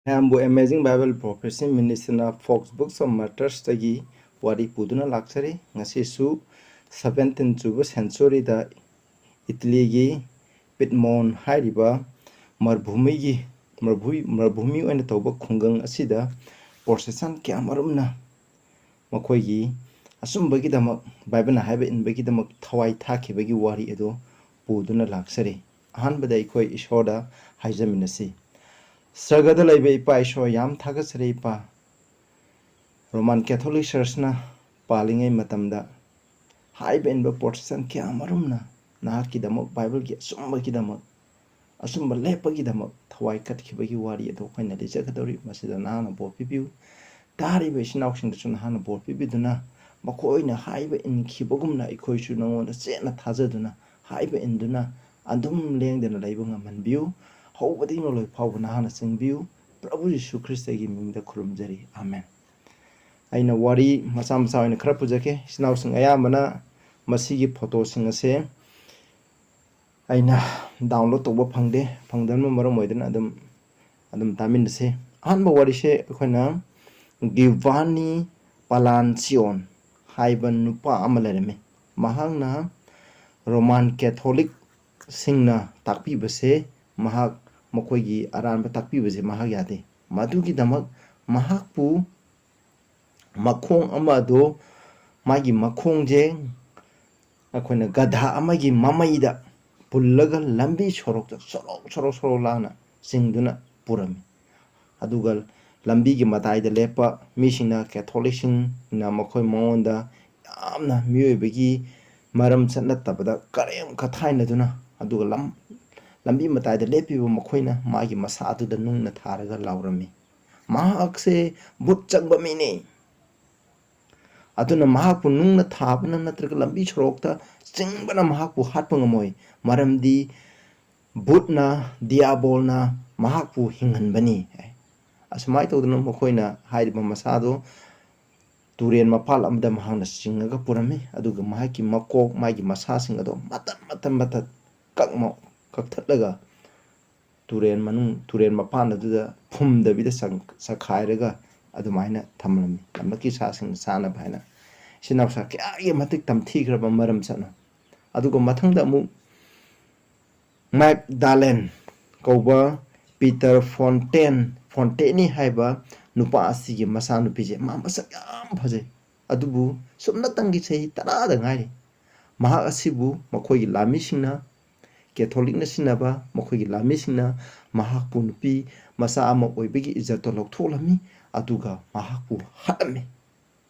Ambu Amazing Bible Prophecy Ministry Fox Books of Martyrs tagi wari puduna laksari ngasi su 17th century da Italy gi Piedmont hairiba marbhumi oina tawba khungang asida procession kya marumna makoi gi asumbagi damak Bible na haiba inbagi damak thawai thakibagi wari edo puduna laksari ahanbada ikoi ishoda haijaminasi Sargada laiba ipa isho yam thagasari ipa Roman Catholic Church na palingai matamda haiba inba procession kya marumna nahaki damak Bible gi asumba lepa gi damak thawai katkibagi wari edo khoina lijagadori masida nahana bor pipiu tariba isinausing da chun hana bor pipiduna makoina haiba inkibagumna ikoisu nangonda sena thajaduna haiba induna andum lengdena laiba ngamanbiu hawbadi noloi phawba nahana singbiu Prabhu Yishu Christ gi mingda khurumjari amen aina wari macha macha oina khara pujake sinausing ayamana masigi photo sing ase aina download toba phangdan maram oidana adum tamin se anba wari se akhona Giovanni Palancion haiban nupa amalareme mahangna Roman Catholic singna takpi base mahak makoigi aranba takpi base mahak yade madugi damak mahakpu makhong amado magi makhong je akhona gadha amagi mamaida pullaga lambi sorok lana singduna purami adugal lambi gi matai da lepa misingna Catholic sing na makoi monda yamna miyoibagi maram chatna tabada karem khathaina duna aduga lambi matai da lepiba makoina magi masa adu da nungna tharaga laurami mahakse but changba mine aduna mahakpu nungna thabana natraga lambi sorokta singbana mahakpu hatpa ngamoi maramdi butna diabolna mahakpu hinghanbani asmai tawduna makoina hairiba masado turen mapal amda mahangna singaga purami aduga mahaki makok magi masa singado matat kakmo kakthatlaga turen mapana duda phumdabida sakhairaga adumaina thamrami lamaki sasing sana bhaina sinapsa kya matik tamthigraba maram chana aduga mathangda amu Magdalene kauba Peter Fonteni haiba nupa asigi masa nupije ma masak yam phaje adubu sumnatangi sei tarada ngai mahak asibu makhoi lami singna Catholic na sinaba makhoi lami singna mahakpu nupi masa ama oibegi ijato loktholami aduga mahakpu hatame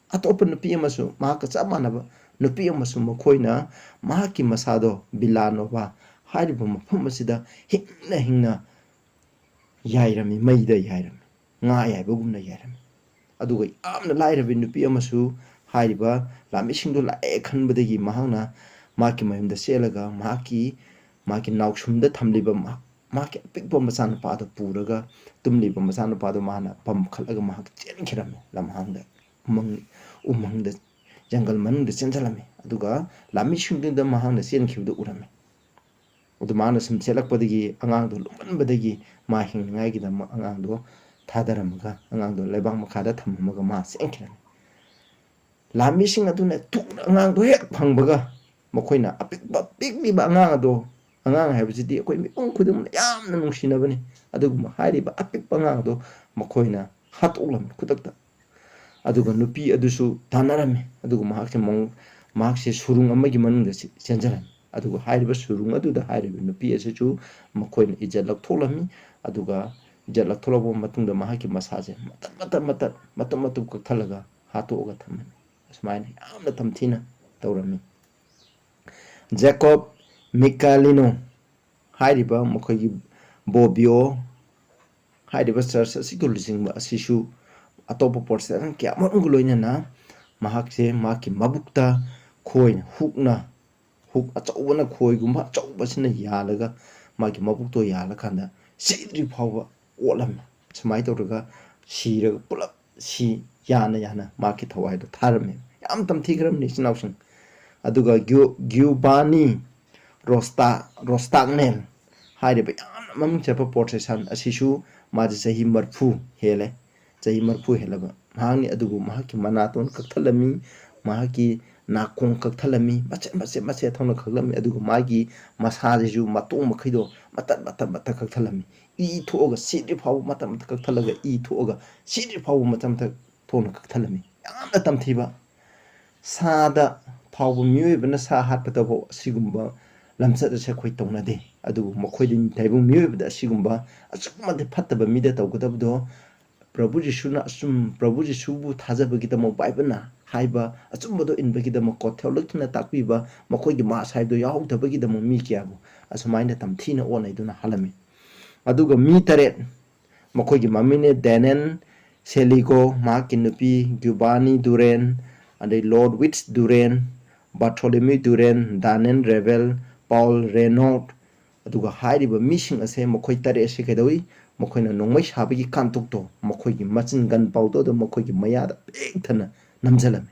atopa nupi amasu mahaka chamanaba nupi amasu makhoina mahaki masado bilanova hairiba mafam asida hingna yairami maida yairami nga yaibagumna yairami aduga yamna lairabi nupi amasu hairiba lamisingdo lae khanbadagi mahangna maki mayumda selaga maki nauksumda thamliba maki apikpa masana pada puraga tumliba masana pada mahana pam khalaga mahak chenkhirami lamhangda umangda jangal manungda chenjalami aduga lamisingda mahangna chenkhibda urami udumana sum chelakpadagi angangdo lumanbadagi ma hingningai da angangdo thadaramga angangdo lebang makhada thammaga ma sengkhirani lamising aduna tuk angangdo hek phangbaga makoina apikliba angang haibajidi akoi mipung khudum yamna nungsinabani aduguma hairiba apikpa angangdo makoina hatoklam khutakta aduga nupi adusu tanarame aduga mahakse surung amagi manungda chenjarami aduga hairiba surung aduda hairiba nupi asechu makoina ijat laktholami aduga ijat laktholaba matungda mahaki masaje matam kakthalaga hatoga thamani asmaina yamna tamthina tawrami Jacob Micalino hairiba makoigi Bobbio hairiba church asigu lisingba asisu atopa porcelain kya manguloina na mahakse maki mabukta khoina huk achawna khoigumba achawbasina yalaga maki mabukto yalakanda sidri phawba olam smai tawraga siraga pulap si yana maki thawaido tharame yam tamthigram ni sinausing aduga Giovanni Rostagnel hairiba yamna mamung chapa procession asisu माजे चही मरफू हेले चही मरफू हेलबा महांगनी अदुबु महाकी मनातोन कक्थलमी महाकी नाकों कक्थलमी मचे मचे मचे थौन खगलमी अदुगु मागी मसाजेजु मतों मखैदो मत मत मत कक्थलमी इ थोगा सिद्रि फाव मत मत कक्थलगा इ थोगा सिद्रि फाव मत मत थोन कक्थलमी यामना तमथीबा सादा फाव मियोबना सा हाटपदबो सिगुंबा lamsat se khoi tongna de adu mokhoi din taibu miyob da sigumba asukma de phattaba mida tawgudab do prabhu jisu na asum prabhu jisu bu thajabagi da mo baibana haiba asumba do inbagi da mo kotheolukna takbiba mokhoi gi ma sai do yahu tabagi da mo mi kyabu asumaina tamthina onai duna halami aduga mi tare mokhoi gi mamine denen seligo ma kinupi gubani duren ade lord wits duren bartholomew duren danen revel Paul Renaud aduga hairiba mishing ase mokhoi tare ase kedawi mokhoina nongmai sabagi kantok to mokhoi gi machin gan paudo do mokhoi gi maya da big thana namjalame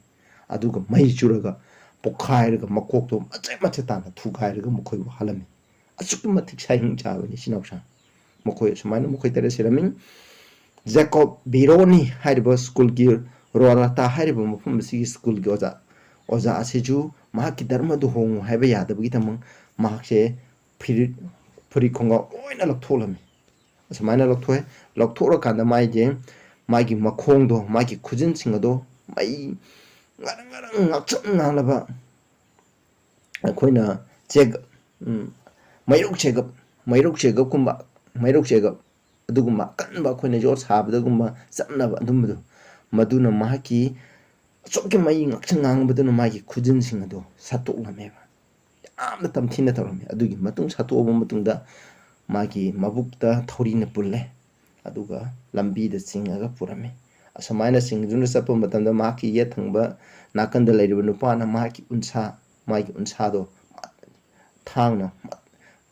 aduga mai churaga pokhairaga makok to mache mache tana thukairaga mokhoi bu halame asuk mathik saing chabani sinausa mokhoi sumaina mokhoi tare siramin Jacob Bironi hairiba school gi rorata hairiba mofum sigi school gi oza aseju mahaki dharma du hongu haiba yadabagi tamang mahakse phiri khonga oina loktholami asmaina lokthoe lokthora kanda mai je magi makhong do magi khujin singa do mai ngarang ngarang ngakcham ngalaba akoina cheg mairuk chegap kumba mairuk chegap aduguma kanba akoina jor sabadaguma samnaba adumdu maduna mahaki soke mai ngakchang ngangbaduna magi khujin singa do satoklameba yamna tamthina tawrami adugi matung satoba matungda magi mabukta thorina pulle aduga lambi da singaga purame asamaina singduna sapa matamda maki ye thangba nakanda leiriba nupana maki unsa do thangna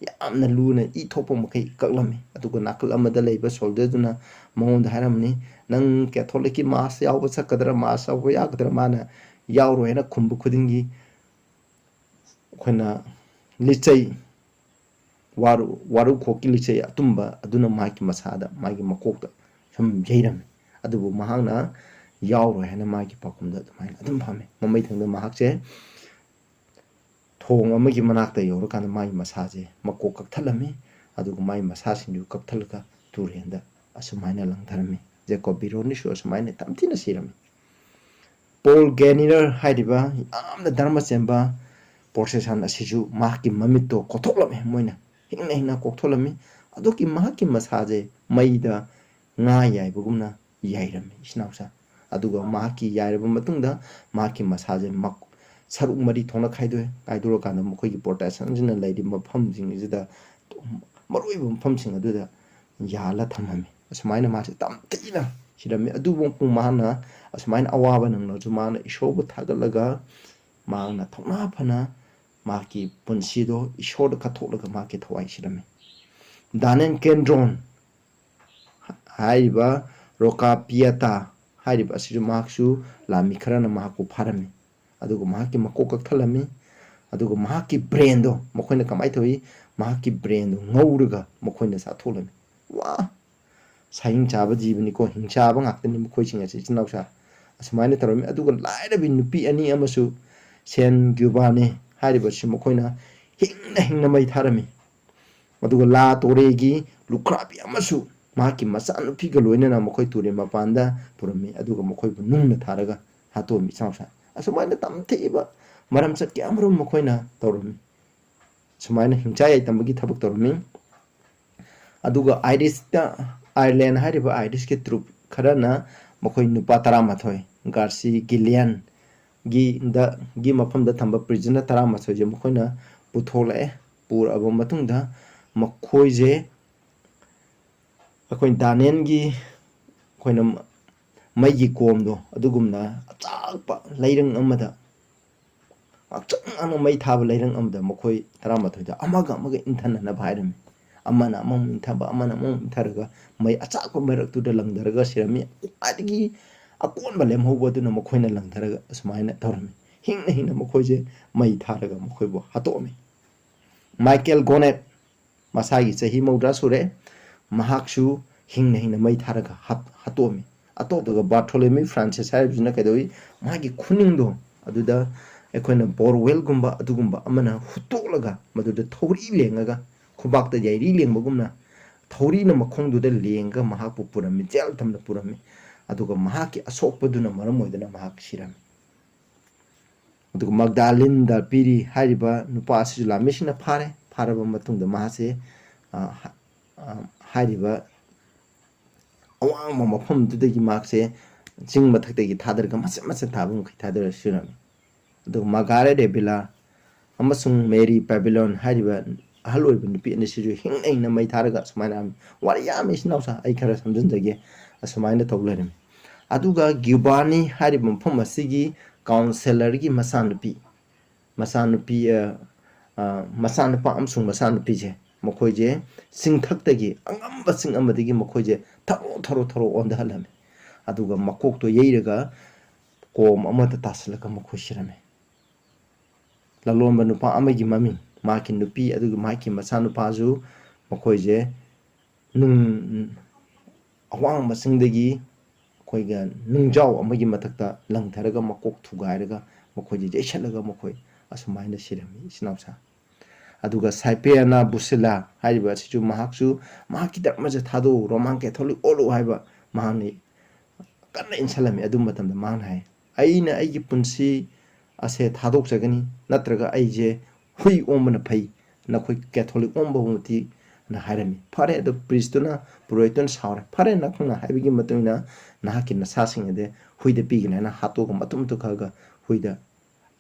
yamna luna I thopa makai kaklami aduga nakal amada leiba soldier duna maunda haramni nang catholic mass yaw sakadra mass aw yakadra mana yawro hena khumbu khudingi khona lichai waru khoki lichai atumba aduna maki masada magi makokta sam jairam adubu mahangna yawro hena magi pakumda adumai adum phame mamai thangda mahakse thong amagi manakta yawro kana magi masaje makok kakthalami adugu magi masasinju kakthalka turenda asumaina langtharami Jacob Bironi shu asumaina tamthina sirami Paul Gainer hairiba yamna dharma semba procession asiju mahaki mamito kothoklame moina hingna hingna koktholami aduki mahaki masaje maida nga yai bugumna yairami isnausa aduga mahaki yairaba matungda mahaki masaje mak saruk mari thona khaidoi kaiduro kana mokoi gi protection jina laidi mafam jing jida maroi mafam sing aduda yala thamami asmaina mase tamtina sirami adubong pung mana asmaina awaba nangno jumana ishobu thagalaga maangna thona phana maki punsido ishod katholaga maki thawai sirami danen kendron haiba roka piata haiba asiru maksu lami kharana maku pharami adugo mahaki makokak thalami adugo mahaki brain do mokoina kamai thoi mahaki brain do ngauruga mokoina sa tholami wa saing chaba jibani ko hingcha ba ngakni mokoi singa se chinausa asmaina tarami adugo laira bin nupi ani amasu sen gyubane hariba si mokoina hingna mai tharami adugo la toregi lukrabi amasu mahaki masa nupi ga loina na mokoi ture mapanda purami adugo mokoi bu nungna tharaga hatomi chausa asmaina tamtheba maram sakki amrum mokoina tawrami sumaina hingcha yai tambagi thabak tawrami aduga Irish ta Ireland hariba Irish ke troop kharana mokoi nupa 13 Garci Gillian gi mafam da thamba prisoner 13 je mokoina putholae pur aba matungda mokoi je akoi danen gi koina mai gi komdo adugumna achakpa leirang amada achang anu mai thaba leirang amada mokoi 13 da amaga intana na bhairami amana amam thaba amana amam tharaga mai achakpa marak da langdaraga sirami adigi akon balem hoboduna mokoina langdaraga asmaina tawrami hingna mokoi je mai tharaga mokoi bo hatomi Michael Gonet masagi chahi mawdra sure mahaksu ꯍꯤꯡꯅ ꯃꯩ ꯊꯥꯔꯒ ꯍꯥꯠꯇꯣꯛꯑꯝꯃꯤ ꯑꯇꯣꯞꯄꯒ ꯕꯥꯔꯊꯣꯂꯣꯃꯤ Francis ꯍꯥꯏꯔꯤꯕꯁꯤꯅ ꯀꯩꯗꯧꯏ ꯃꯥꯒꯤ ꯈꯨꯅꯤꯡꯗꯣ ꯑꯗꯨꯗ ꯑꯩꯈꯣꯏꯅ ꯕꯣꯔꯋꯦꯜꯒꯨꯝꯕ ꯑꯗꯨꯒꯨꯝꯕ ꯑꯃꯅ ꯍꯨꯠꯇꯣꯛꯂꯒ ꯃꯗꯨꯗ ꯊꯧꯔꯤ ꯂꯦꯡꯉꯒ ꯈꯨꯕꯥꯛꯇ ꯌꯥꯏꯔꯤ ꯂꯦꯡꯕꯒꯨꯝꯅ ꯊꯧꯔꯤꯅ ꯃꯈꯣꯡꯗꯨꯗ ꯂꯦꯡꯉꯒ ꯃꯍꯥꯛꯄꯨ ꯄꯨꯔꯝꯃꯤ ꯖꯦꯜ ꯊꯝꯅ ꯄꯨꯔꯝꯃꯤ ꯑꯗꯨꯒ ꯃꯍꯥꯛꯀꯤ ꯑꯁꯣꯛꯄꯗꯨꯅ ꯃꯔꯝ ꯑꯣꯏꯗꯨꯅ ꯃꯍꯥꯛ ꯁꯤꯔꯝꯃꯤ ꯑꯗꯨꯒ ꯃꯒꯗꯥꯂꯤꯟꯗ ꯄꯤꯔꯤ ꯍꯥꯏꯔꯤꯕ ꯅꯨꯄꯥ ꯑꯁꯤꯁꯨ ꯂꯥꯟꯃꯤꯁꯤꯡꯅ ꯐꯥꯔꯕ ꯃꯇꯨꯡꯗ ꯃꯍꯥꯛꯁꯦ ꯍꯥꯏꯔꯤꯕ ꯑꯋꯥꯡꯕ ꯃꯐꯝꯗꯨꯗꯒꯤ ꯃꯍꯥꯛꯁꯦ ꯆꯤꯡ ꯃꯊꯛꯇꯒꯤ ꯊꯥꯗꯔꯒ ꯃꯆꯠ ꯃꯆꯠ ꯊꯥꯕ ꯃꯈꯩ ꯊꯥꯗꯔ ꯁꯤꯔꯝꯃꯤ ꯑꯗꯨꯒ ꯃꯥꯔꯒꯥꯔꯦꯠ ꯑꯦꯕꯤꯂꯥ ꯑꯃꯁꯨꯡ ꯃꯦꯔꯤ ꯄꯦꯕꯤꯂꯣꯟ ꯍꯥꯏꯔꯤꯕ ꯑꯍꯜ ꯑꯣꯏꯕ ꯅꯨꯄꯤ ꯑꯅꯤꯁꯤꯁꯨ ꯍꯤꯡꯅ ꯃꯩ ꯊꯥꯔꯒ ꯁꯨꯃꯥꯏꯅ ꯋꯥꯔꯤ ꯌꯥꯝꯃꯤ ꯏꯆꯤꯟ ꯏꯅꯥꯎꯁꯥ ꯑꯩ ꯈꯔ ꯁꯝꯖꯤꯟꯖꯒꯦ ꯑꯁꯨꯃꯥꯏꯅ ꯇꯧ ꯂꯩꯔꯝꯃꯤ ꯑꯗꯨꯒ ꯒ꯭ꯌꯨꯕꯥꯅꯤ ꯍꯥꯏꯔꯤꯕ ꯃꯐꯝ ꯑꯁꯤꯒꯤ ꯀꯥꯎꯟꯁꯦꯂꯔꯒꯤ ꯃꯆꯥꯅꯨꯄꯥ ꯑꯃꯁꯨꯡ ꯃꯆꯥꯅꯨꯄꯤꯁꯦ ꯃꯈꯣꯏꯁꯦ ꯆꯤꯡꯊꯛꯇꯒꯤ ꯑꯉꯝꯕ ꯆꯤꯡ ꯑꯃꯗꯒꯤ ꯃꯈꯣꯏꯁꯦ ꯊꯔꯣ ꯑꯣꯟꯊꯍꯜꯂꯝꯃꯤ ꯑꯗꯨꯒ ꯃꯀꯣꯛꯇꯣ ꯌꯩꯔꯒ ꯀꯣꯝ ꯑꯃꯗ ꯇꯥꯁꯤꯜꯂꯒ ꯃꯈꯣꯏ ꯁꯤꯔꯝꯃꯤ ꯂꯂꯣꯟꯕ ꯅꯨꯄꯥ ꯑꯃꯒꯤ ꯃꯃꯤꯡ ꯃꯍꯥꯛꯀꯤ ꯅꯨꯄꯤ ꯑꯗꯨꯒ ꯃꯍꯥꯛꯀꯤ ꯃꯆꯥꯅꯨꯄꯥꯁꯨ ꯃꯈꯣꯏꯁꯦ ꯑꯋꯥꯡꯕ ꯆꯤꯡꯗꯒꯤ ꯑꯩꯈꯣꯏꯒ ꯅꯨꯡꯖꯥꯎ ꯑꯃꯒꯤ ꯃꯊꯛꯇ ꯂꯪꯊꯔꯒ ꯃꯀꯣꯛ ꯊꯨꯒꯥꯏꯔꯒ ꯃꯈꯣꯏꯁꯦ ꯌꯩꯁꯠꯂꯒ ꯃꯈꯣꯏ ꯑꯁꯨꯃꯥꯏꯅ ꯁꯤꯔꯝꯃꯤ ꯏꯆꯤꯟ ꯏꯅꯥꯎꯁꯥ ꯑꯗꯨꯒ ꯁꯥꯏꯄꯦꯅꯥ ꯕꯨꯁꯤꯂꯥ ꯍꯥꯏꯔꯤꯕ ꯑꯁꯤꯁꯨ ꯃꯍꯥꯛꯀꯤ ꯙꯔꯃꯁꯦ ꯊꯥꯗꯣꯛꯎ ꯔꯣꯃꯥꯟ ꯀꯦꯊꯣꯂꯤꯛ ꯑꯣꯜꯂꯨ ꯍꯥꯏꯕ ꯃꯍꯥꯛꯅ ꯀꯟꯅ ꯏꯟꯁꯤꯜꯂꯝꯃꯤ ꯑꯗꯨ ꯃꯇꯝꯗ ꯃꯍꯥꯛꯅ ꯍꯥꯏ ꯑꯩꯅ ꯑꯩꯒꯤ ꯄꯨꯟꯁꯤ ꯑꯁꯦ ꯊꯥꯗꯣꯛꯆꯒꯅꯤ ꯅꯠꯇ꯭ꯔꯒ ꯑꯩꯁꯦ ꯍꯨꯏ ꯑꯣꯟꯕꯅ ꯐꯩ ꯅꯈꯣꯏ ꯀꯦꯊꯣꯂꯤꯛ ꯑꯣꯟꯕꯕꯨꯗꯤ ꯅ ꯍꯥꯏꯔꯝꯃꯤ ꯐꯔꯦ ꯑꯗꯨ ꯄ꯭ꯔꯤꯁꯇꯨꯅ ꯄꯨꯔꯣꯍꯤꯠꯇꯨꯅ ꯁꯥꯎꯔꯦ ꯐꯔꯦ ꯅꯈꯣꯏꯅ ꯍꯥꯏꯕꯒꯤ ꯃꯇꯨꯡ ꯏꯟꯅ ꯅꯍꯥꯛꯀꯤ ꯅꯁꯥꯁꯤꯡ ꯑꯗꯨ ꯍꯨꯏꯗ ꯄꯤꯒꯅꯤ ꯍꯥꯏꯅ ꯍꯥꯠꯇꯣꯛꯑꯒ ꯃꯇꯨꯝ ꯈꯜꯂꯒ ꯍꯨꯏꯗ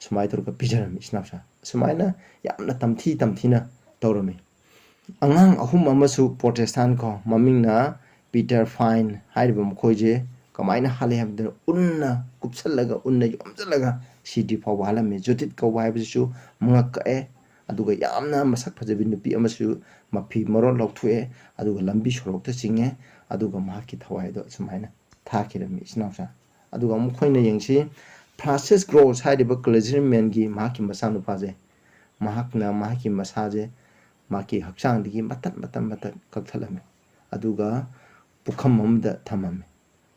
ꯁꯨꯃꯥꯏꯅ ꯇꯧꯔꯒ ꯄꯤꯖꯔꯝꯃꯤ ꯏꯆꯤꯟ ꯏꯅꯥꯎꯁꯥ ꯑꯁꯨꯃꯥꯏꯅ ꯌꯥꯝꯅ ꯇꯝꯊꯤꯅ ꯇꯧꯔꯝꯃꯤ ꯑꯉꯥꯡ ꯑꯍꯨꯝ ꯑꯃꯁꯨ ꯄ꯭ꯔꯣꯇꯦꯁꯇꯥꯟ ꯀꯣ ꯃꯃꯤꯡꯅ ꯄꯤꯇꯔ ꯐꯥꯏꯟ ꯍꯥꯏꯔꯤꯕ ꯃꯈꯣꯏꯁꯦ ꯀꯃꯥꯏꯅ ꯍꯥꯠꯂꯦ ꯍꯥꯏꯕꯗ ꯎꯟꯅ ꯀꯨꯞꯁꯜꯂꯒ ꯎꯟꯅ ꯌꯣꯝꯁꯤꯜꯂꯒ ꯁꯤꯗ꯭ꯔꯤ ꯐꯥꯎꯕ ꯍꯥꯠꯂꯝꯃꯤ ꯖꯨꯗꯤꯠ ꯀꯧꯕ ꯍꯥꯏꯕꯁꯤꯁꯨ ꯃꯉꯛ ꯀꯛꯑꯦ ꯑꯗꯨꯒ ꯌꯥꯝꯅ ꯃꯁꯛ ꯐꯖꯕꯤ ꯅꯨꯄꯤ ꯑꯃꯁꯨ ꯃꯐꯤ ꯃꯔꯣꯟ ꯂꯧꯊꯣꯛꯑꯦ ꯑꯗꯨꯒ ꯂꯝꯕꯤ ꯁꯣꯔꯣꯛꯇ ꯆꯤꯡꯉꯦ ꯑꯗꯨꯒ ꯃꯍꯥꯛꯀꯤ ꯊꯋꯥꯏꯗꯣ ꯑꯁꯨꯃꯥꯏꯅ ꯊꯥꯈꯤꯔꯝꯃꯤ ꯏꯆꯤꯟ ꯏꯅꯥꯎꯁꯥ ꯑꯗꯨꯒ ꯑꯃꯨꯛ ꯑꯩꯈꯣꯏꯅ ꯌꯦꯡꯁꯤ ꯐ꯭ꯔꯥꯟꯁꯤꯁ ꯒ꯭ꯔꯣꯁ ꯍꯥꯏꯔꯤꯕ ꯀ꯭ꯂꯦꯖꯔꯃꯦꯟꯒꯤ ꯃꯍꯥꯛꯀꯤ ꯃꯆꯥꯅꯨꯄꯥꯁꯦ ꯃꯍꯥꯛꯅ ꯃꯍꯥꯛꯀꯤ ꯃꯁꯥꯁꯦ ꯃꯍꯥꯛꯀꯤ ꯍꯛꯆꯥꯡꯗꯒꯤ ꯃꯇꯠ ꯀꯛꯊꯠꯂꯝꯃꯤ ꯑꯗꯨꯒ ꯄꯨꯈꯝ ꯑꯃꯗ ꯊꯝꯃꯝꯃꯤ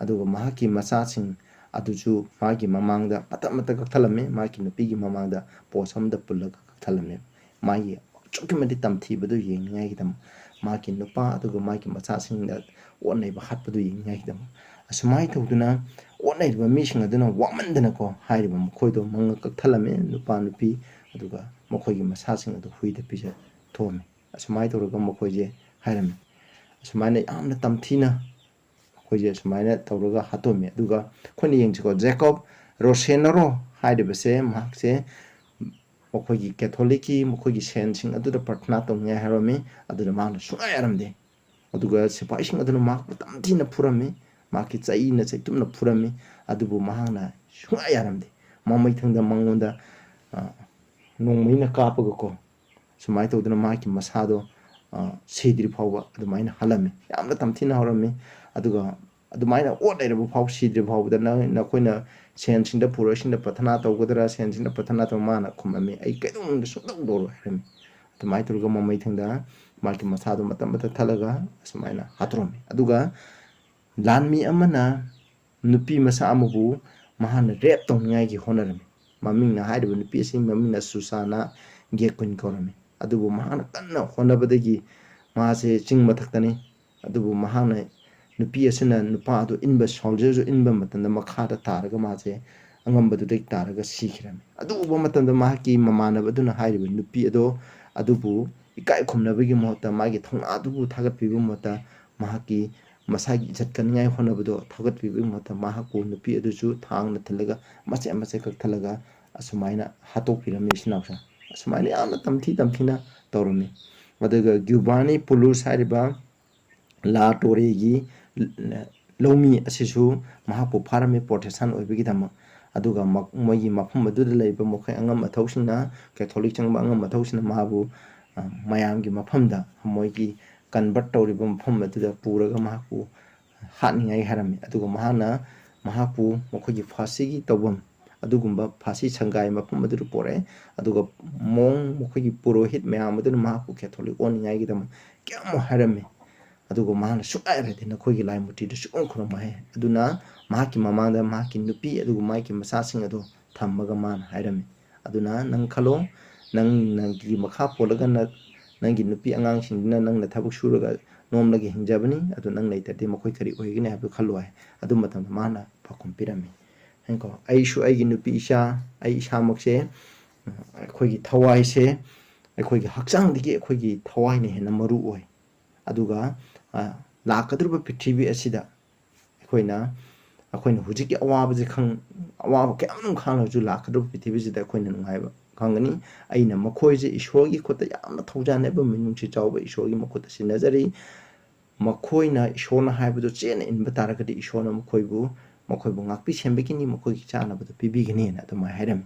ꯑꯗꯨꯒ ꯃꯍꯥꯛꯀꯤ ꯃꯆꯥꯁꯤꯡ ꯑꯗꯨꯁꯨ ꯃꯥꯒꯤ ꯃꯃꯥꯡꯗ ꯃꯇꯠ ꯀꯛꯊꯠꯂꯝꯃꯤ ꯃꯥꯒꯤ ꯅꯨꯄꯤꯒꯤ ꯃꯃꯥꯡꯗ ꯄꯣꯁ ꯑꯃꯗ ꯄꯨꯜꯂꯒ ꯀꯛꯊꯠꯂꯝꯃꯤ ꯃꯥꯒꯤ ꯑꯁꯨꯛꯀꯤ ꯃꯇꯤꯛ ꯇꯝꯊꯤꯕꯗꯨ ꯌꯦꯡꯅꯤꯡꯉꯥꯏꯒꯤꯗꯃꯛ ꯃꯥꯒꯤ ꯅꯨꯄꯥ ꯑꯗꯨꯒ ꯃꯥꯒꯤ ꯃꯆꯥꯁꯤꯡꯗ ꯑꯣꯠꯅꯩꯕ ꯍꯥꯠꯄꯗꯨ ꯌꯦꯡꯅꯤꯡꯉꯥꯏꯒꯤꯗꯃꯛ ꯑꯁꯨꯃꯥꯏꯅ ꯇꯧꯗꯨꯅ ꯑꯣꯠꯅꯔꯤꯕ ꯃꯤꯁꯤꯡ ꯑꯗꯨꯅ ꯋꯥꯃꯟꯗꯅꯀꯣ ꯍꯥꯏꯔꯤꯕ ꯃꯈꯣꯏꯗꯣ ꯃꯉꯛ ꯀꯛꯊꯠꯂꯝꯃꯤ ꯅꯨꯄꯥ ꯅꯨꯄꯤ ꯑꯗꯨꯒ ꯃꯈꯣꯏꯒꯤ ꯃꯁꯥꯁꯤꯡ ꯑꯗꯨ ꯍꯨꯏꯗ ꯄꯤꯖꯊꯣꯛꯑꯝꯃꯤ ꯑꯁꯨꯃꯥꯏꯅ ꯇꯧꯔꯒ ꯃꯈꯣꯏꯁꯦ ꯍꯥꯏꯔꯝꯃꯤ ꯑꯁꯨꯃꯥꯏꯅ ꯌꯥꯝꯅ ꯇꯝꯊꯤꯅ ꯑꯩꯈꯣꯏꯁꯦ ꯑꯁꯨꯃꯥꯏꯅ ꯇꯧꯔꯒ ꯍꯥꯠꯇꯣꯛꯑꯝꯃꯤ ꯑꯗꯨꯒ ꯑꯩꯈꯣꯏꯅ ꯌꯦꯡꯁꯤꯀꯣ ꯖꯦꯀꯣꯕ ꯔꯣꯁꯦꯅꯔꯣ ꯍꯥꯏꯔꯤꯕꯁꯦ ꯃꯍꯥꯛꯁꯦ ꯃꯈꯣꯏꯒꯤ ꯀꯦꯊꯣꯂꯤꯛꯀꯤ ꯃꯈꯣꯏꯒꯤ ꯁꯦꯟꯁꯤꯡ ꯑꯗꯨꯗ ꯄ꯭ꯔꯊꯅꯥ ꯇꯧꯅꯤꯡꯉꯥꯏ ꯍꯥꯏꯔꯝꯃꯤ ꯑꯗꯨꯅ ꯃꯍꯥꯛꯅ ꯁꯨꯡꯌꯥ ꯌꯥꯔꯝꯗꯦ ꯑꯗꯨꯒ ꯁꯤꯐꯥꯏꯁꯤꯡ ꯑꯗꯨꯅ ꯃꯍꯥꯛꯄꯨ ꯇꯝꯊꯤꯅ ꯐꯨꯔꯝꯃꯤ ꯃꯍꯥꯛꯀꯤ ꯆꯩꯇꯨꯝꯅ ꯐꯨꯔꯝꯃꯤ ꯑꯗꯨꯕꯨ ꯃꯍꯥꯛꯅ ꯁꯨꯡꯌꯥ ꯌꯥꯔꯝꯗꯦ ꯃꯃꯩꯊꯪꯗ ꯃꯉꯣꯟꯗ ꯅꯣꯡꯃꯩꯅ ꯀꯥꯞꯄꯒꯀꯣ ꯁꯨꯃꯥꯏꯅ ꯇꯧꯗꯅ ꯃꯍꯥꯛꯀꯤ ꯃꯁꯥꯗꯣ ꯁꯤꯗ꯭ꯔꯤ ꯐꯥꯎꯕ ꯑꯗꯨꯃꯥꯏꯅ ꯍꯜꯂꯝꯃꯤ ꯌꯥꯝꯅ ꯇꯝꯊꯤꯅ ꯍꯧꯔꯝꯃꯤ ꯑꯗꯨꯒ ꯑꯗꯨꯃꯥꯏꯅ ꯑꯣꯠ ꯂꯩꯔꯕ ꯐꯥꯎ ꯁꯤꯗ꯭ꯔꯤ ꯐꯥꯎꯕꯗ ꯅꯈꯣꯏꯅ ꯁꯦꯟꯁꯤꯡꯗ ꯄꯨꯔꯣꯏꯁꯤꯡꯗ ꯄ꯭ꯔꯊꯅꯥ ꯇꯧꯒꯗ꯭ꯔꯥ ꯁꯦꯟꯁꯤꯡꯗ ꯄ꯭ꯔꯊꯅꯥ ꯇꯧ ꯃꯥꯅ ꯈꯨꯝꯂꯝꯃꯤ ꯑꯩ ꯀꯩꯗꯧꯅꯨꯡꯗ ꯁꯨꯡꯇꯧ ꯇꯧꯔꯣꯏ ꯍꯥꯏꯔꯝꯃꯤ ꯑꯗꯨꯃꯥꯏꯅ ꯇꯧꯔꯒ ꯃꯃꯩꯊꯪꯗ ꯃꯥꯒꯤ ꯃꯁꯥꯗꯣ ꯃꯇꯠ ꯊꯠꯂꯒ ꯑꯁꯨꯃꯥꯏꯅ ꯍꯥꯠꯇꯣꯛꯑꯝꯃꯤ ꯑꯗꯨꯒ ꯂꯥꯟꯃꯤ ꯑꯃꯅ ꯅꯨꯄꯤ ꯃꯆꯥ ꯑꯃꯕꯨ ꯃꯍꯥꯛꯅ ꯔꯦꯞ ꯇꯧꯅꯤꯡꯉꯥꯏꯒꯤ ꯍꯣꯠꯅꯔꯝꯃꯤ ꯃꯃꯤꯡꯅ ꯍꯥꯏꯔꯤꯕ ꯅꯨꯄꯤ ꯑꯁꯤꯒꯤ ꯃꯃꯤꯡꯅ ꯁꯨꯁꯥꯅꯥ ꯒꯦꯀꯨꯏꯟ ꯀꯧꯔꯝꯃꯤ ꯑꯗꯨꯕꯨ ꯃꯍꯥꯛꯅ ꯀꯟꯅ ꯍꯣꯠꯅꯕꯗꯒꯤ ꯃꯥꯁꯦ ꯆꯤꯡ ꯃꯊꯛꯇꯅꯤ ꯑꯗꯨꯕꯨ ꯃꯍꯥꯛꯅ ꯅꯨꯄꯤ ꯑꯁꯤꯅ ꯅꯨꯄꯥ ꯑꯗꯨ ꯏꯟꯕ ꯁꯣꯜꯖꯔꯁꯨ ꯏꯟꯕ ꯃꯇꯝꯗ ꯃꯈꯥꯗ ꯇꯥꯔꯒ ꯃꯥꯁꯦ ꯑꯉꯝꯕꯗꯨꯗꯒꯤ ꯇꯥꯔꯒ ꯁꯤꯈꯤꯔꯝꯃꯤ ꯑꯗꯨ ꯎꯕ ꯃꯇꯝꯗ ꯃꯍꯥꯛꯀꯤ ꯃꯃꯥꯟꯅꯕꯗꯨꯅ ꯍꯥꯏꯔꯤꯕ ꯅꯨꯄꯤ ꯑꯗꯨꯕꯨ ꯏꯀꯥꯏ ꯈꯨꯝꯅꯕꯒꯤ ꯃꯍꯨꯠꯇ ꯃꯥꯒꯤ ꯊꯧꯅꯥ ꯑꯗꯨꯕꯨ ꯊꯥꯒꯠꯄꯤꯕꯒꯤ ꯃꯍꯨꯠꯇ ꯃꯍꯥꯛꯀꯤ ꯃꯁꯥꯒꯤ ꯏꯖꯠ ꯀꯟꯅꯤꯡꯉꯥꯏ ꯍꯣꯠꯅꯕꯗꯣ ꯊꯧꯒꯠꯄꯤꯕꯒꯤ ꯃꯍꯨꯠꯇ ꯃꯍꯥꯛꯄꯨ ꯅꯨꯄꯤ ꯑꯗꯨꯁꯨ ꯊꯥꯡꯅ ꯊꯤꯜꯂꯒ ꯃꯆꯦꯠ ꯀꯛꯊꯠꯂꯒ ꯑꯁꯨꯃꯥꯏꯅ ꯍꯥꯠꯇꯣꯛꯄꯤꯔꯝꯃꯤ ꯏꯆꯤꯟ ꯏꯅꯥꯎꯁꯥ ꯑꯁꯨꯃꯥꯏꯅ ꯌꯥꯝꯅ ꯇꯝꯊꯤꯅ ꯇꯧꯔꯝꯃꯤ ꯑꯗꯨꯒ ꯒ꯭ꯌꯨꯕꯥꯅꯤ ꯄꯨꯂꯨꯁ ꯍꯥꯏꯔꯤꯕ ꯂꯥ ꯇꯣꯔꯦꯒꯤ ꯂꯧꯃꯤ ꯑꯁꯤꯁꯨ ꯃꯍꯥꯛꯄꯨ ꯐꯥꯔꯝꯃꯤ ꯄ꯭ꯔꯣꯇꯦꯁꯇꯥꯟ ꯑꯣꯏꯕꯒꯤꯗꯃꯛ ꯑꯗꯨꯒ ꯃꯣꯏꯒꯤ ꯃꯐꯝ ꯑꯗꯨꯗ ꯂꯩꯕ ꯃꯈꯣꯏ ꯑꯉꯝ ꯑꯊꯧꯁꯤꯡꯅ ꯀꯦꯊꯣꯂꯤꯛ ꯆꯪꯕ ꯑꯉꯝ ꯑꯊꯧꯁꯤꯡꯅ ꯃꯍꯥꯛꯄꯨ ꯃꯌꯥꯝꯒꯤ ꯃꯐꯝꯗ ꯃꯣꯏꯒꯤ ꯀꯟꯚꯔꯠ ꯇꯧꯔꯤꯕ ꯃꯐꯝ ꯑꯗꯨꯗ ꯄꯨꯔꯒ ꯃꯍꯥꯛꯄꯨ ꯍꯥꯠꯅꯤꯡꯉꯥꯏ ꯍꯥꯏꯔꯝꯃꯤ ꯑꯗꯨꯒ ꯃꯍꯥꯛꯄꯨ ꯃꯈꯣꯏꯒꯤ ꯐꯥꯁꯤꯒꯤ ꯇꯧꯐꯝ ꯑꯗꯨꯒꯨꯝꯕ ꯐꯥꯁꯤ ꯁꯪꯒꯥꯏ ꯃꯐꯝ ꯑꯗꯨꯗ ꯄꯣꯔꯛꯑꯦ ꯑꯗꯨꯒ ꯃꯈꯣꯏꯒꯤ ꯄꯨꯔꯣꯍꯤꯠ ꯃꯌꯥꯝ ꯑꯗꯨꯅ ꯃꯍꯥꯛꯄꯨ ꯀꯦꯊꯣꯂꯤꯛ ꯑꯣꯟꯅꯤꯡꯉꯥꯏꯒꯤꯗꯃꯛ ꯀꯌꯥꯃꯨꯛ ꯍꯥꯏꯔꯝꯃꯤ ꯑꯗꯨꯒ ꯃꯥꯅ ꯁꯨꯛꯂꯥꯏꯔꯗꯤ ꯅꯈꯣꯏꯒꯤ ꯂꯥꯏ ꯃꯨꯔꯇꯤꯗꯨ ꯁꯨꯛꯈꯨꯔꯨꯝ ꯈꯨꯔꯨꯝꯕ ꯍꯥꯏ ꯑꯗꯨꯅ ꯃꯍꯥꯛꯀꯤ ꯃꯃꯥꯡꯗ ꯃꯍꯥꯛꯀꯤ ꯅꯨꯄꯤ ꯑꯗꯨꯒ ꯃꯍꯥꯛꯀꯤ ꯃꯆꯥꯁꯤꯡ ꯑꯗꯨ ꯊꯝꯃꯒ ꯃꯥꯅ ꯍꯥꯏꯔꯝꯃꯤ ꯑꯗꯨꯅ ꯅꯪ ꯈꯜꯂꯣ ꯅꯪꯒꯤ ꯃꯈꯥ ꯄꯣꯜꯂꯒ ꯅꯪꯒꯤ ꯅꯨꯄꯤ ꯑꯉꯥꯡꯁꯤꯡꯗꯨꯅ ꯅꯪꯅ ꯊꯕꯛ ꯁꯨꯔꯒ ꯅꯣꯝꯂꯒ ꯍꯤꯡꯖꯕꯅꯤ ꯑꯗꯨ ꯅꯪ ꯂꯩꯇ꯭ꯔꯗꯤ ꯃꯈꯣꯏ ꯀꯔꯤ ꯑꯣꯏꯒꯅꯤ ꯍꯥꯏꯕꯗꯨ ꯈꯜꯂꯨ ꯍꯥꯏ ꯑꯗꯨ ꯃꯇꯝꯗ ꯃꯥꯅ ꯄꯥꯎꯈꯨꯝ ꯄꯤꯔꯝꯃꯤ ꯀꯣ ꯑꯩꯁꯨ ꯑꯩꯒꯤ ꯅꯨꯄꯤ ꯏꯆꯥ ꯑꯩ ꯏꯁꯥꯃꯛꯁꯦ ꯑꯩꯈꯣꯏꯒꯤ ꯊꯋꯥꯏꯁꯦ ꯑꯩꯈꯣꯏꯒꯤ ꯍꯛꯆꯥꯡꯗꯒꯤ ꯑꯩꯈꯣꯏꯒꯤ ꯊꯋꯥꯏꯅ ꯍꯦꯟꯅ ꯃꯔꯨ ꯑꯣꯏ ꯑꯗꯨꯒ ꯂꯥꯛꯀꯗꯧꯔꯤꯕ ꯄ꯭ꯔꯤꯊꯤꯕꯤ ꯑꯁꯤꯗ ꯑꯩꯈꯣꯏꯅ ꯍꯧꯖꯤꯛꯀꯤ ꯑꯋꯥꯕꯁꯦ ꯑꯋꯥꯕ ꯀꯌꯥꯃꯔꯨꯝ ꯈꯥꯡꯂꯒꯁꯨ ꯂꯥꯛꯀꯗꯧꯔꯤꯕ ꯄ꯭ꯔꯤꯊꯤꯕꯤꯁꯤꯗ ꯑꯩꯈꯣꯏꯅ ꯅꯨꯡꯉꯥꯏꯕ ꯈꯪꯒꯅꯤ ꯑꯩꯅ ꯃꯈꯣꯏꯁꯦ ꯏꯁꯣꯔꯒꯤ ꯈꯨꯠꯇ ꯌꯥꯝꯅ ꯊꯧꯖꯥꯟꯅꯕ ꯃꯤꯅꯨꯡꯁꯤ ꯆꯥꯎꯕ ꯏꯁꯣꯔꯒꯤ ꯃꯈꯨꯠꯇ ꯁꯤꯟꯅꯖꯔꯤ ꯃꯈꯣꯏꯅ ꯏꯁꯣꯔꯅ ꯍꯥꯏꯕꯗꯨ ꯆꯦꯟꯅ ꯏꯟꯕ ꯇꯥꯔꯒꯗꯤ ꯏꯁꯣꯔꯅ ꯃꯈꯣꯏꯕꯨ ꯉꯥꯛꯄꯤ ꯁꯦꯟꯕꯤꯒꯅꯤ ꯃꯈꯣꯏꯒꯤ ꯆꯥꯅꯕꯗꯨ ꯄꯤꯕꯤꯒꯅꯤꯅ ꯑꯗꯨꯃꯥꯏꯅ ꯍꯥꯏꯔꯝꯃꯤ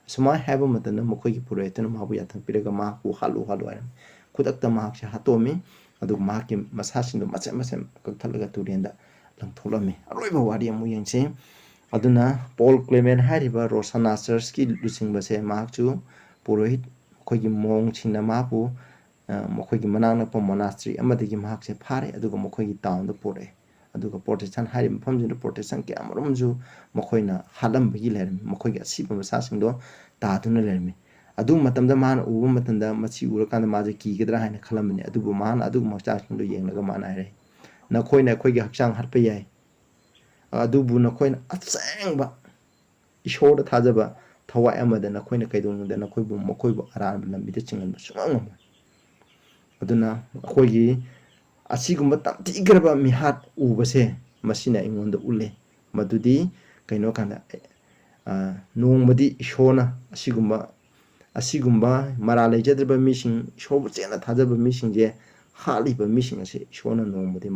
ꯑꯁꯨꯃꯥꯏꯅ ꯍꯥꯏꯕ ꯃꯇꯝꯗ ꯃꯈꯣꯏꯒꯤ ꯄꯨꯔꯣꯍꯤꯠꯇꯨꯅ ꯃꯍꯥꯛꯄꯨ ꯌꯥꯊꯪ ꯄꯤꯔꯒ ꯃꯍꯥꯛꯄꯨ ꯍꯥꯠꯂꯨ ꯍꯥꯏꯔꯝꯃꯤ ꯈꯨꯗꯛꯇ ꯃꯍꯥꯛꯁꯦ ꯍꯥꯠꯇꯣꯛꯑꯝꯃꯤ ꯑꯗꯨꯒ ꯃꯍꯥꯛꯀꯤ ꯃꯁꯥꯁꯤꯡꯗꯨ ꯃꯆꯦꯠ ꯃꯆꯦꯠ ꯀꯛꯊꯠꯂꯒ ꯇꯨꯔꯦꯟꯗ ꯂꯪꯊꯣꯛꯂꯝꯃꯤ ꯑꯔꯣꯏꯕ ꯋꯥꯔꯤ ꯑꯃꯨꯛ ꯌꯦꯡꯁꯤ ꯑꯗꯨꯅ ꯄꯣꯜ ꯀ꯭ꯂꯦꯃꯦꯟ ꯍꯥꯏꯔꯤꯕ ꯔꯣꯁꯥꯅꯥ ꯆꯔꯆꯀꯤ ꯂꯨꯆꯤꯡꯕꯁꯦ ꯃꯍꯥꯛꯁꯨ ꯄꯨꯔꯣꯍꯤꯠ ꯑꯩꯈꯣꯏꯒꯤ ꯃꯣꯡꯁꯤꯡꯅ ꯃꯍꯥꯛꯄꯨ ꯃꯈꯣꯏꯒꯤ ꯃꯅꯥꯛ ꯅꯛꯄ ꯃꯣꯅꯥꯁꯇ꯭ꯔꯤ ꯑꯃꯗꯒꯤ ꯃꯍꯥꯛꯁꯦ ꯐꯥꯔꯦ ꯑꯗꯨꯒ ꯃꯈꯣꯏꯒꯤ ꯇꯥꯎꯟꯗ ꯄꯨꯔꯛꯑꯦ ꯑꯗꯨꯒ ꯄ꯭ꯔꯣꯇꯦꯁꯇꯥꯟ ꯍꯥꯏꯔꯤꯕ ꯃꯐꯝꯁꯤꯗ ꯄ꯭ꯔꯣꯇꯦꯁꯇꯥꯟ ꯀꯌꯥꯃꯔꯨꯝꯁꯨ ꯃꯈꯣꯏꯅ ꯍꯥꯠꯂꯝꯕꯒꯤ ꯂꯩꯔꯝꯃꯤ ꯃꯈꯣꯏꯒꯤ ꯑꯁꯤꯕ ꯃꯆꯥꯁꯤꯡꯗꯣ ꯇꯥꯗꯨꯅ ꯂꯩꯔꯝꯃꯤ ꯑꯗꯨ ꯃꯇꯝꯗ ꯃꯥꯅ ꯎꯕ ꯃꯇꯝꯗ ꯃꯁꯤ ꯎꯔꯀꯥꯟꯗ ꯃꯥꯁꯦ ꯀꯤꯒꯗ꯭ꯔꯥ ꯍꯥꯏꯅ ꯈꯜꯂꯝꯕꯅꯤ ꯑꯗꯨꯕꯨ ꯃꯥꯅ ꯑꯗꯨꯒꯨꯝꯕ ꯃꯆꯥꯁꯤꯡꯗꯣ ꯌꯦꯡꯂꯒ ꯃꯥꯅ ꯍꯥꯏꯔꯛꯏ ꯅꯈꯣꯏꯅ ꯑꯩꯈꯣꯏꯒꯤ ꯍꯛꯆꯥꯡ ꯍꯥꯠꯄ ꯌꯥꯏ ꯑꯗꯨꯕꯨ ꯅꯈꯣꯏꯅ ꯑꯁꯦꯡꯕ ꯏꯁꯣꯔꯗ ꯊꯥꯖꯕ ꯊꯋꯥꯏ ꯑꯃꯗ ꯅꯈꯣꯏꯅ ꯀꯩꯗꯧꯅꯨꯡꯗ ꯃꯈꯣꯏꯕꯨ ꯑꯔꯥꯟꯕ ꯂꯝꯕꯤꯗ ꯆꯤꯡꯍꯟꯕ ꯁꯨꯡꯉꯝ ꯉꯝꯃꯣꯏ ꯑꯗꯨꯅ ꯑꯩꯈꯣꯏꯒꯤ ꯑꯁꯤꯒꯨꯝꯕ ꯇꯝꯊꯤꯈ꯭ꯔꯕ ꯃꯤꯍꯥꯠ ꯎꯕꯁꯦ ꯃꯁꯤꯅ ꯑꯩꯉꯣꯟꯗ ꯎꯠꯂꯦ ꯃꯗꯨꯗꯤ ꯀꯩꯅꯣ ꯀꯥꯟꯗ ꯅꯣꯡꯃꯗꯤ ꯏꯁꯣꯔꯅ ꯑꯁꯤꯒꯨꯝꯕ ꯃꯔꯥꯜ ꯂꯩꯖꯗ꯭ꯔꯤꯕ ꯃꯤꯁꯤꯡ ꯏꯁꯣꯔꯕꯨ ꯆꯦꯠꯅ ꯊꯥꯖꯕ ꯃꯤꯁꯤꯡꯁꯦ ꯍꯥꯠꯂꯤꯕ ꯃꯤꯁꯤꯡ ꯑꯁꯤ ꯏꯁꯣꯔꯅ ꯅꯣꯡꯃꯗꯤ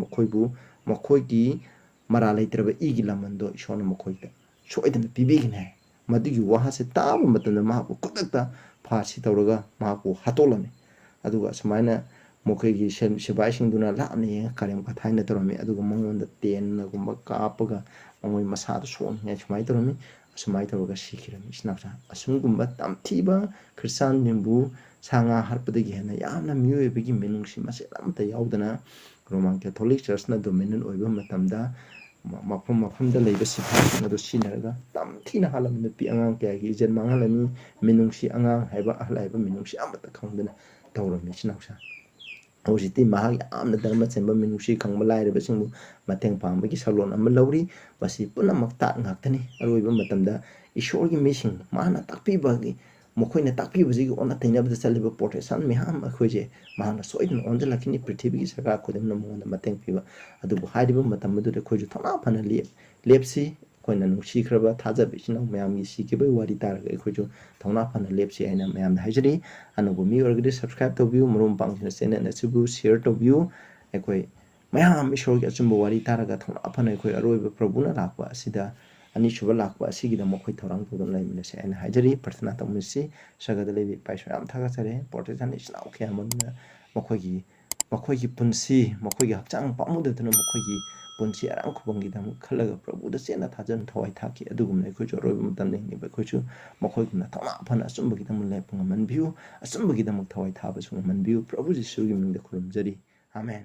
ꯃꯈꯣꯏꯒꯤ ꯃꯔꯥꯜ ꯂꯩꯇ꯭ꯔꯕ ꯏꯒꯤ ꯂꯃꯟꯗꯣ ꯏꯁꯣꯔꯅ ꯃꯈꯣꯏꯗ ꯁꯣꯏꯗꯅ ꯄꯤꯕꯤꯒꯅꯤ ꯍꯥꯏ ꯃꯗꯨꯒꯤ ꯋꯥꯍꯩꯁꯦ ꯇꯥꯕ ꯃꯇꯝꯗ ꯃꯍꯥꯛꯄꯨ ꯈꯨꯗꯛꯇ ꯐꯥꯁꯤ ꯇꯧꯔꯒ ꯃꯍꯥꯛꯄꯨ ꯍꯥꯠꯇꯣꯛꯂꯝꯃꯤ ꯑꯗꯨꯒ ꯑꯁꯨꯃꯥꯏꯅ ꯃꯈꯣꯏꯒꯤ ꯁꯤꯕꯥꯏꯁꯤꯡꯗꯨꯅ ꯂꯥꯞꯅ ꯌꯦꯡꯉ ꯀꯔꯦꯝ ꯀꯊꯥꯏꯅ ꯇꯧꯔꯝꯃꯤ ꯑꯗꯨꯒ ꯃꯉꯣꯟꯗ ꯇꯦꯟꯅꯒꯨꯝꯕ ꯀꯥꯞꯄꯒ ꯃꯣꯏ ꯃꯁꯥꯗ ꯁꯣꯛꯅꯤꯡꯉꯥꯏ ꯁꯨꯃꯥꯏꯅ ꯇꯧꯔꯝꯃꯤ ꯑꯁꯨꯃꯥꯏꯅ ꯇꯧꯔꯒ ꯁꯤꯈꯤꯔꯝꯃꯤ ꯏꯆꯤꯟꯅꯥꯎꯁꯥ ꯑꯁꯤꯒꯨꯝꯕ ꯇꯝꯊꯤꯕ ꯈ꯭ꯔꯤꯁꯇꯥꯟꯁꯤꯡꯕꯨ ꯁꯥ ꯉꯥ ꯍꯥꯠꯄꯗꯒꯤ ꯍꯦꯟꯅ ꯌꯥꯝꯅ ꯃꯤꯑꯣꯏꯕꯒꯤ ꯃꯤꯅꯨꯡꯁꯤ ꯃꯆꯦꯠ ꯑꯃꯠꯇ ꯌꯥꯎꯗꯅ ꯔꯣꯃꯥꯟ ꯀꯦꯊꯣꯂꯤꯛ ꯆꯔꯆꯅ ꯗꯣꯃꯤꯅꯟ ꯑꯣꯏꯕ ꯃꯇꯝꯗ ꯃꯐꯝꯗ ꯂꯩꯕ ꯁꯤꯐꯥꯏꯁꯤꯡ ꯑꯗꯨ ꯁꯤꯖꯤꯟꯅꯔꯒ ꯇꯝꯊꯤꯅ ꯍꯥꯠꯂꯝꯃꯤ ꯅꯨꯄꯤ ꯑꯉꯥꯡ ꯀꯌꯥꯒꯤ ꯏꯖꯠ ꯃꯥꯡꯍꯜꯂꯝꯃꯤ ꯃꯤꯅꯨꯡꯁꯤ ꯑꯉꯥꯡ ꯍꯥꯏꯕ ꯑꯍꯜ ꯍꯥꯏꯕ ꯃꯤꯅꯨꯡꯁꯤ ꯑꯃꯠꯇ ꯈꯪꯗꯅ ꯇꯧꯔꯝꯃꯤ ꯏꯆꯤꯟꯅꯥꯎꯁꯥ ꯍꯧꯖꯤꯛꯇꯤ ꯃꯍꯥꯛ ꯌꯥꯝꯅ ꯙꯔꯃ ꯆꯦꯟꯕ ꯃꯤꯅꯨꯡꯁꯤ ꯈꯪꯕ ꯂꯥꯏꯔꯕꯁꯤꯡꯕꯨ ꯃꯇꯦꯡ ꯄꯥꯡꯕꯒꯤ ꯁꯛꯂꯣꯟ ꯑꯃ ꯂꯧꯔꯤ ꯃꯁꯤ ꯄꯨꯝꯅꯃꯛ ꯇꯥꯠ ꯉꯥꯛꯇꯅꯤ ꯑꯔꯣꯏꯕ ꯃꯇꯝꯗ ꯏꯁꯣꯔꯒꯤ ꯃꯤꯁꯤꯡ ꯃꯍꯥꯛꯅ ꯃꯈꯣꯏꯅ ꯇꯥꯛꯄꯤꯕꯁꯤꯒꯤ ꯑꯣꯟꯅ ꯇꯩꯅꯕꯗ ꯆꯠꯂꯤꯕ ꯄ꯭ꯔꯣꯇꯦꯁꯇꯥꯟ ꯃꯌꯥꯝ ꯑꯩꯈꯣꯏꯁꯦ ꯃꯍꯥꯛꯅ ꯁꯣꯏꯗꯅ ꯑꯣꯟꯁꯤꯜꯂꯛꯈꯤꯅꯤ ꯄ꯭ꯔꯤꯊꯤꯕꯤꯒꯤ ꯁꯔꯀꯥꯔ ꯈꯨꯗꯤꯡꯃꯛꯅ ꯃꯉꯣꯟꯗ ꯃꯇꯦꯡ ꯄꯤꯕ ꯑꯗꯨꯕꯨ ꯍꯥꯏꯔꯤꯕ ꯃꯇꯝ ꯑꯗꯨꯗ ꯑꯩꯈꯣꯏꯁꯨ ꯊꯧꯅꯥ ꯐꯅ ꯂꯦꯞꯁꯤ ꯑꯩꯈꯣꯏꯅ ꯅꯨꯡꯁꯤꯈ꯭ꯔꯕ ꯊꯥꯖꯕ ꯏꯆꯤꯟ ꯏꯅꯥꯎ ꯃꯌꯥꯝꯒꯤ ꯁꯤꯈꯤꯕꯒꯤ ꯋꯥꯔꯤ ꯇꯥꯔꯒ ꯑꯩꯈꯣꯏꯁꯨ ꯊꯧꯅꯥ ꯐꯅ ꯂꯦꯞꯁꯤ ꯍꯥꯏꯅ ꯃꯌꯥꯝꯗ ꯍꯥꯏꯖꯔꯤ ꯑꯅꯧꯕ ꯃꯤ ꯑꯣꯏꯔꯒꯗꯤ ꯁꯕꯁꯀ꯭ꯔꯥꯏꯕ ꯇꯧꯕꯤꯌꯨ ꯃꯔꯨꯞ ꯃꯄꯥꯡꯁꯤꯡꯅ ꯆꯦꯅꯦꯜ ꯑꯁꯤꯕꯨ ꯁꯤꯌꯔ ꯇꯧꯕꯤꯌꯨ ꯑꯩꯈꯣꯏ ꯃꯌꯥꯝ ꯏꯁꯣꯔꯒꯤ ꯑꯆꯨꯝꯕ ꯋꯥꯔꯤ ꯇꯥꯔꯒ ꯊꯧꯅꯥ ꯐꯅ ꯑꯩꯈꯣꯏ ꯑꯔꯣꯏꯕ ꯄ꯭ꯔꯚꯨꯅ ꯂꯥꯛꯄ ꯑꯁꯤꯗ ꯑꯅꯤꯁꯨꯕ ꯂꯥꯛꯄ ꯑꯁꯤꯒꯤꯗꯃꯛ ꯑꯩꯈꯣꯏ ꯊꯧꯔꯥꯡ ꯇꯧꯗꯨꯅ ꯂꯩꯃꯤꯟꯅꯁꯤ ꯑꯩꯅ ꯍꯥꯏꯖꯔꯤ ꯄ꯭ꯔꯊꯅꯥ ꯇꯧꯃꯤꯟꯅꯁꯤ ꯁꯔꯒꯗ ꯂꯩꯕ ꯏꯄꯥ ꯏꯁꯣꯔ ꯌꯥꯝ ꯊꯥꯒꯠꯆꯔꯦ ꯄ꯭ꯔꯣꯇꯦꯁꯇꯥꯟ ꯏꯆꯤꯟ ꯏꯅꯥꯎ ꯀꯌꯥ ꯑꯃꯅ ꯃꯈꯣꯏꯒꯤ ꯄꯨꯟꯁꯤ ꯃꯈꯣꯏꯒꯤ ꯍꯛꯆꯥꯡ ꯄꯥꯝꯃꯨꯗꯗꯨꯅ ꯃꯈꯣꯏꯒꯤ ꯄꯨꯟꯁꯤ ꯑꯔꯥꯝ ꯈꯨꯕꯝꯒꯤꯗꯃꯛ ꯈꯜꯂꯒ ꯄ꯭ꯔꯚꯨꯗ ꯆꯦꯠꯅ ꯊꯥꯖꯅ ꯊꯋꯥꯏ ꯊꯥꯈꯤ ꯑꯗꯨꯒꯨꯝꯅ ꯑꯩꯈꯣꯏꯁꯨ ꯑꯔꯣꯏꯕ ꯃꯇꯝꯗ ꯍꯤꯡꯂꯤꯕ ꯑꯩꯈꯣꯏꯁꯨ ꯃꯈꯣꯏꯒꯨꯝꯅ ꯊꯧꯅꯥ ꯐꯅ ꯑꯆꯨꯝꯕꯒꯤꯗꯃꯛ ꯂꯦꯞꯄ ꯉꯝꯍꯟꯕꯤꯌꯨ ꯑꯆꯨꯝꯕꯒꯤꯗꯃꯛ ꯊꯋꯥꯏ ꯊꯥꯕꯁꯨ ꯉꯝꯍꯟꯕꯤꯌꯨ ꯄ꯭ꯔꯚꯨ ꯖꯤꯁꯨꯒꯤ ꯃꯤꯡꯗ ꯈꯨꯔꯨꯝꯖꯔꯤ ꯑꯥꯃꯦꯟ